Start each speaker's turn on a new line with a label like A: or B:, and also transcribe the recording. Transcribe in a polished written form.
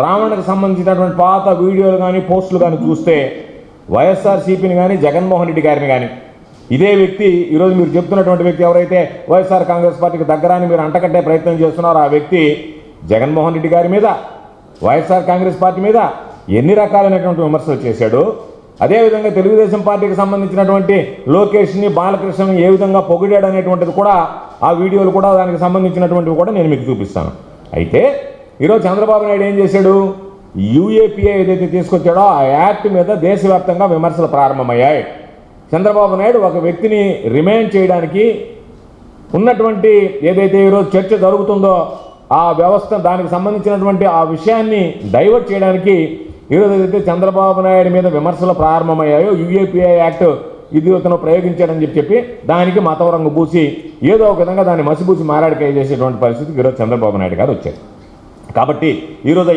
A: రావణకు సంబంధించినటువంటి పాత వీడియోలు కానీ పోస్టులు కానీ చూస్తే వైఎస్ఆర్సీపీని కానీ జగన్మోహన్ రెడ్డి గారిని కానీ ఇదే వ్యక్తి ఈరోజు మీరు చెప్తున్నటువంటి వ్యక్తి ఎవరైతే వైఎస్ఆర్ కాంగ్రెస్ పార్టీకి దగ్గరని మీరు అంటకట్టే ప్రయత్నం చేస్తున్నారో ఆ వ్యక్తి జగన్మోహన్ రెడ్డి గారి మీద వైఎస్ఆర్ కాంగ్రెస్ పార్టీ మీద ఎన్ని రకాలైనటువంటి విమర్శలు చేశాడు. అదేవిధంగా తెలుగుదేశం పార్టీకి సంబంధించినటువంటి లోకేష్ని బాలకృష్ణని ఏ విధంగా పొగిడాడు అనేటువంటిది కూడా ఆ వీడియోలు కూడా దానికి సంబంధించినటువంటివి కూడా నేను మీకు చూపిస్తాను. అయితే ఈరోజు చంద్రబాబు నాయుడు ఏం చేశాడు, యూఏపీఏ ఏదైతే తీసుకొచ్చాడో ఆ యాక్ట్ మీద దేశవ్యాప్తంగా విమర్శలు ప్రారంభమయ్యాయి. చంద్రబాబు నాయుడు ఒక వ్యక్తిని రిమైండ్ చేయడానికి ఉన్నటువంటి ఏదైతే ఈరోజు చర్చ జరుగుతుందో ఆ వ్యవస్థ దానికి సంబంధించినటువంటి ఆ విషయాన్ని డైవర్ట్ చేయడానికి ఈరోజు ఏదైతే చంద్రబాబు నాయుడు మీద విమర్శలు ప్రారంభమయ్యాయో యూఏపీఏ యాక్ట్ ఇది ఇతను ప్రయోగించాడని చెప్పి దానికి మతవరంగు పూసి ఏదో ఒక విధంగా దాన్ని మసిపూసి మారాడికాయ చేసేటువంటి పరిస్థితికి ఈరోజు చంద్రబాబు నాయుడు గారు వచ్చారు. కాబట్టి ఈరోజు